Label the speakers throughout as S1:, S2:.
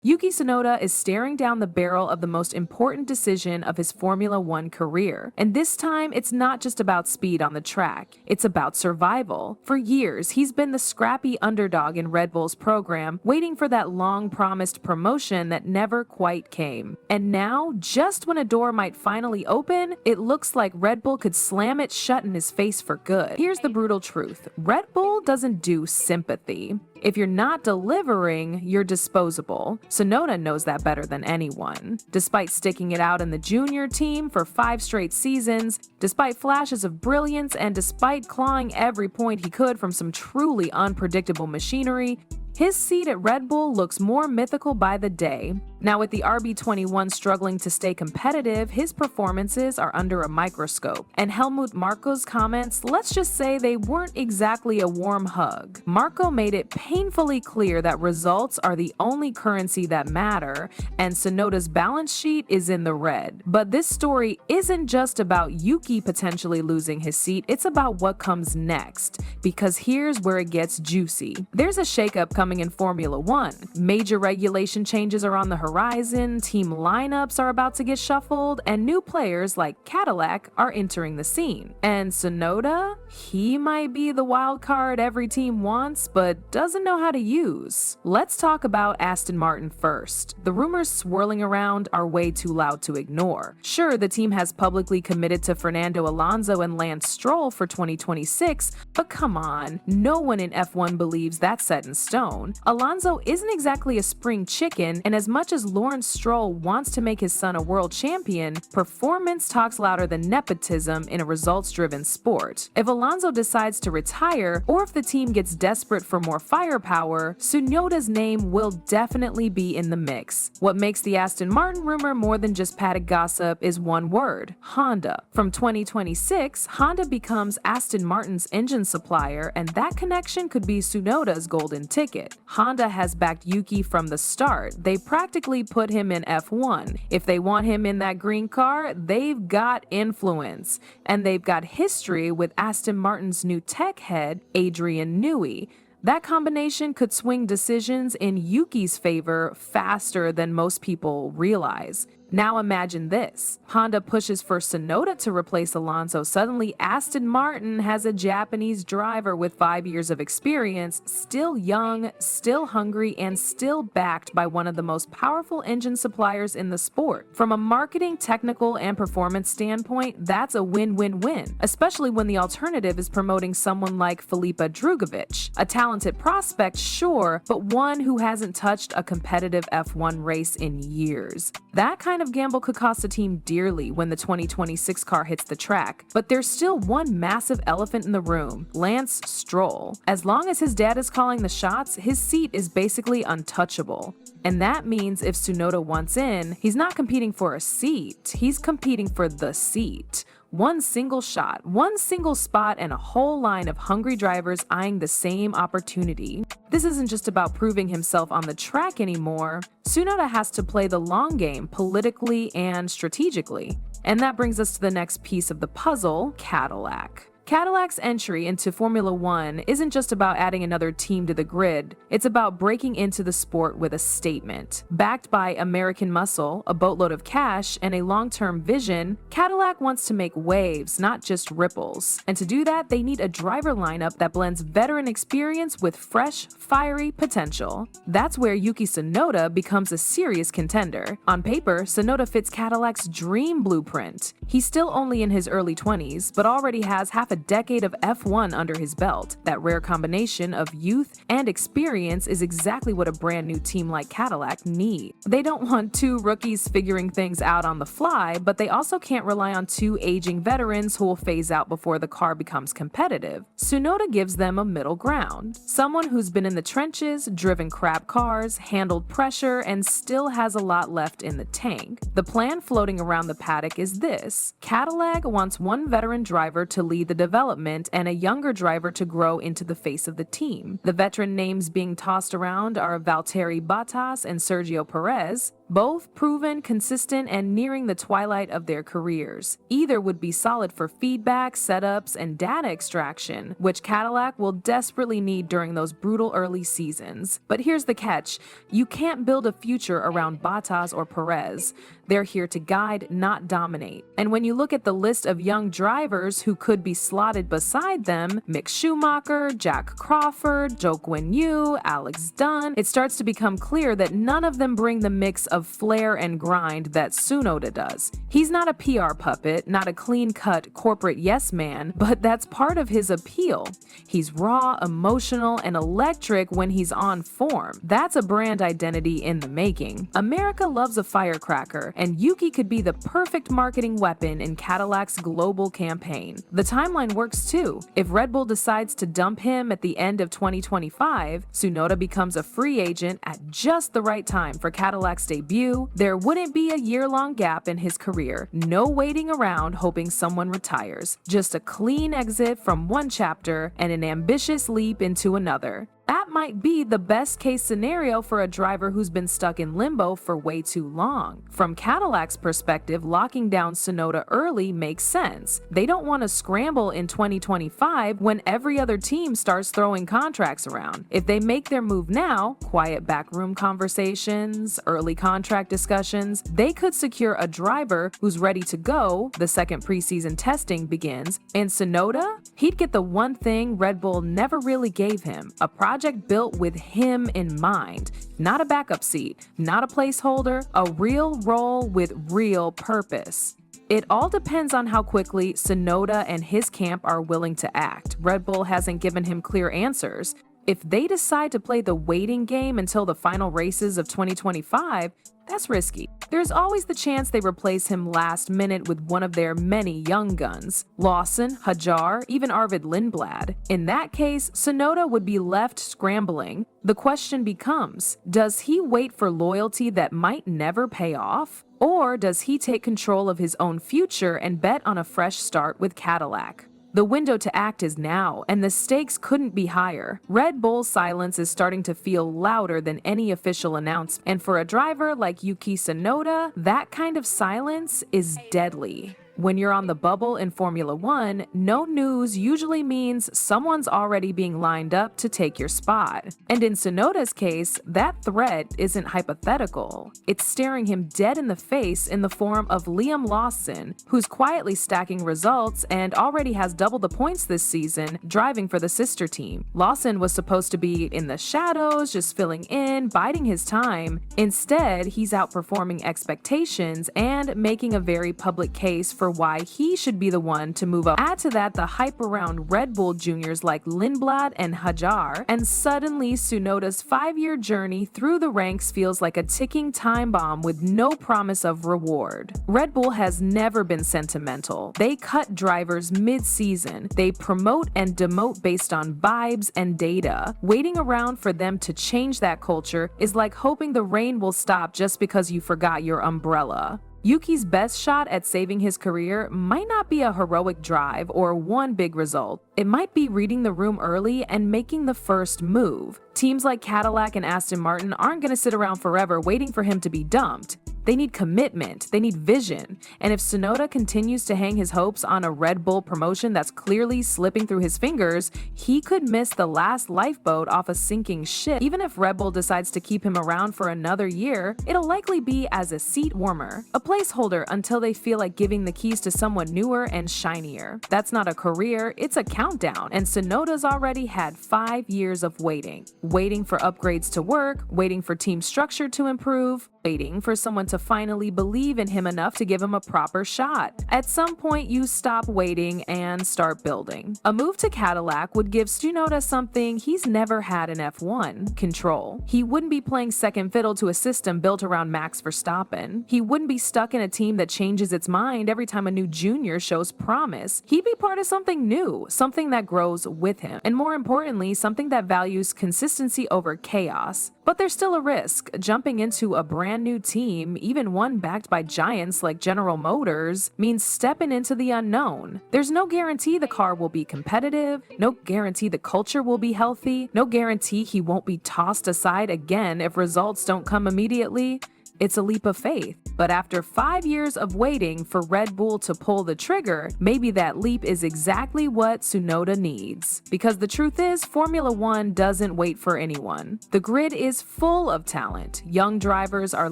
S1: Yuki Tsunoda is staring down the barrel of the most important decision of his Formula One career. And this time, it's not just about speed on the track, it's about survival. For years, he's been the scrappy underdog in Red Bull's program, waiting for that long-promised promotion that never quite came. And now, just when a door might finally open, it looks like Red Bull could slam it shut in his face for good. Here's the brutal truth. Red Bull doesn't do sympathy. If you're not delivering, you're disposable. Tsunoda knows that better than anyone. Despite sticking it out in the junior team for 5 straight seasons, despite flashes of brilliance, and despite clawing every point he could from some truly unpredictable machinery, his seat at Red Bull looks more mythical by the day. Now, with the RB21 struggling to stay competitive, his performances are under a microscope. And Helmut Marko's comments, let's just say they weren't exactly a warm hug. Marko made it painfully clear that results are the only currency that matter, and Tsunoda's balance sheet is in the red. But this story isn't just about Yuki potentially losing his seat, it's about what comes next. Because here's where it gets juicy. There's a shakeup coming in Formula One. Major regulation changes are on the horizon, team lineups are about to get shuffled, and new players like Cadillac are entering the scene. And Tsunoda? He might be the wild card every team wants, but doesn't know how to use. Let's talk about Aston Martin first. The rumors swirling around are way too loud to ignore. Sure, the team has publicly committed to Fernando Alonso and Lance Stroll for 2026, but come on, no one in F1 believes that's set in stone. Alonso isn't exactly a spring chicken, and as much as Lawrence Stroll wants to make his son a world champion, performance talks louder than nepotism in a results-driven sport. If Alonso decides to retire, or if the team gets desperate for more firepower, Tsunoda's name will definitely be in the mix. What makes the Aston Martin rumor more than just paddock gossip is one word: Honda. From 2026, Honda becomes Aston Martin's engine supplier, and that connection could be Tsunoda's golden ticket. Honda has backed Yuki from the start. They practically put him in F1. If they want him in that green car, they've got influence. And they've got history with Aston Martin's new tech head, Adrian Newey. That combination could swing decisions in Yuki's favor faster than most people realize. Now imagine this. Honda pushes for Tsunoda to replace Alonso. Suddenly, Aston Martin has a Japanese driver with 5 years of experience, still young, still hungry, and still backed by one of the most powerful engine suppliers in the sport. From a marketing, technical, and performance standpoint, that's a win-win-win, especially when the alternative is promoting someone like Felipe Drugovich, a talented prospect, sure, but one who hasn't touched a competitive F1 race in years. That kind of gamble could cost a team dearly when the 2026 car hits the track, but there's still one massive elephant in the room: Lance Stroll. As long as his dad is calling the shots, his seat is basically untouchable. And that means if Tsunoda wants in, he's not competing for a seat, he's competing for the seat. One single shot, one single spot, and a whole line of hungry drivers eyeing the same opportunity. This isn't just about proving himself on the track anymore. Tsunoda has to play the long game politically and strategically. And that brings us to the next piece of the puzzle: Cadillac. Cadillac's entry into Formula One isn't just about adding another team to the grid, it's about breaking into the sport with a statement. Backed by American muscle, a boatload of cash, and a long-term vision, Cadillac wants to make waves, not just ripples. And to do that, they need a driver lineup that blends veteran experience with fresh, fiery potential. That's where Yuki Tsunoda becomes a serious contender. On paper, Tsunoda fits Cadillac's dream blueprint. He's still only in his early 20s, but already has half a decade of F1 under his belt. That rare combination of youth and experience is exactly what a brand new team like Cadillac needs. They don't want 2 rookies figuring things out on the fly, but they also can't rely on 2 aging veterans who will phase out before the car becomes competitive. Tsunoda gives them a middle ground. Someone who's been in the trenches, driven crap cars, handled pressure, and still has a lot left in the tank. The plan floating around the paddock is this: Cadillac wants one veteran driver to lead the development and a younger driver to grow into the face of the team. The veteran names being tossed around are Valtteri Bottas and Sergio Perez, both proven, consistent, and nearing the twilight of their careers. Either would be solid for feedback, setups, and data extraction, which Cadillac will desperately need during those brutal early seasons. But here's the catch: you can't build a future around Bottas or Perez. They're here to guide, not dominate. And when you look at the list of young drivers who could be slotted beside them, Mick Schumacher, Jack Crawford, Zhou Guanyu, Alex Dunn, it starts to become clear that none of them bring the mix of flair and grind that Tsunoda does. He's not a PR puppet, not a clean-cut corporate yes man, but that's part of his appeal. He's raw, emotional, and electric when he's on form. That's a brand identity in the making. America loves a firecracker, and Yuki could be the perfect marketing weapon in Cadillac's global campaign. The timeline works too. If Red Bull decides to dump him at the end of 2025, Tsunoda becomes a free agent at just the right time for Cadillac's debut. There wouldn't be a year-long gap in his career. No waiting around hoping someone retires. Just a clean exit from one chapter and an ambitious leap into another. That might be the best case scenario for a driver who's been stuck in limbo for way too long. From Cadillac's perspective, locking down Tsunoda early makes sense. They don't want to scramble in 2025 when every other team starts throwing contracts around. If they make their move now, quiet backroom conversations, early contract discussions, they could secure a driver who's ready to go the second preseason testing begins. And Tsunoda? He'd get the one thing Red Bull never really gave him, a project built with him in mind. Not a backup seat, not a placeholder, a real role with real purpose. It all depends on how quickly Tsunoda and his camp are willing to act. Red Bull hasn't given him clear answers. If they decide to play the waiting game until the final races of 2025, that's risky. There's always the chance they replace him last minute with one of their many young guns. Lawson, Hajar, even Arvid Lindblad. In that case, Tsunoda would be left scrambling. The question becomes, does he wait for loyalty that might never pay off? Or does he take control of his own future and bet on a fresh start with Cadillac? The window to act is now, and the stakes couldn't be higher. Red Bull's silence is starting to feel louder than any official announcement, and for a driver like Yuki Tsunoda, that kind of silence is deadly. When you're on the bubble in Formula One, no news usually means someone's already being lined up to take your spot. And in Tsunoda's case, that threat isn't hypothetical. It's staring him dead in the face in the form of Liam Lawson, who's quietly stacking results and already has double the points this season, driving for the sister team. Lawson was supposed to be in the shadows, just filling in, biding his time. Instead, he's outperforming expectations and making a very public case for why he should be the one to move up. Add to that the hype around Red Bull juniors like Lindblad and Hajar, and suddenly Tsunoda's 5-year journey through the ranks feels like a ticking time bomb with no promise of reward. Red Bull has never been sentimental. They cut drivers mid-season. They promote and demote based on vibes and data. Waiting around for them to change that culture is like hoping the rain will stop just because you forgot your umbrella. Yuki's best shot at saving his career might not be a heroic drive or one big result. It might be reading the room early and making the first move. Teams like Cadillac and Aston Martin aren't going to sit around forever waiting for him to be dumped. They need commitment, they need vision, and if Tsunoda continues to hang his hopes on a Red Bull promotion that's clearly slipping through his fingers, he could miss the last lifeboat off a sinking ship. Even if Red Bull decides to keep him around for another year, it'll likely be as a seat warmer, a placeholder until they feel like giving the keys to someone newer and shinier. That's not a career, it's a countdown, and Tsunoda's already had 5 years of waiting. Waiting for upgrades to work, waiting for team structure to improve, waiting for someone to finally believe in him enough to give him a proper shot. At some point, you stop waiting and start building. A move to Cadillac would give Tsunoda something he's never had in F1: control. He wouldn't be playing second fiddle to a system built around Max Verstappen. He wouldn't be stuck in a team that changes its mind every time a new junior shows promise. He'd be part of something new, something that grows with him, and more importantly, something that values consistency over chaos. But there's still a risk. Jumping into a brand new team, even one backed by giants like General Motors, means stepping into the unknown. There's no guarantee the car will be competitive, no guarantee the culture will be healthy, no guarantee he won't be tossed aside again if results don't come immediately. It's a leap of faith. But after 5 years of waiting for Red Bull to pull the trigger, maybe that leap is exactly what Tsunoda needs. Because the truth is, Formula One doesn't wait for anyone. The grid is full of talent. Young drivers are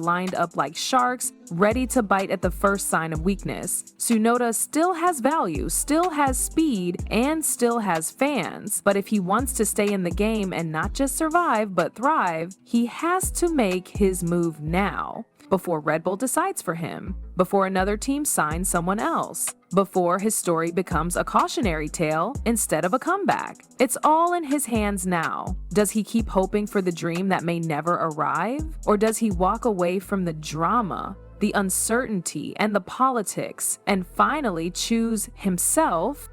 S1: lined up like sharks, ready to bite at the first sign of weakness. Tsunoda still has value, still has speed, and still has fans. But if he wants to stay in the game and not just survive, but thrive, he has to make his move now. Before Red Bull decides for him, before another team signs someone else, before his story becomes a cautionary tale instead of a comeback. It's all in his hands now. Does he keep hoping for the dream that may never arrive? Or does he walk away from the drama, the uncertainty, and the politics, and finally choose himself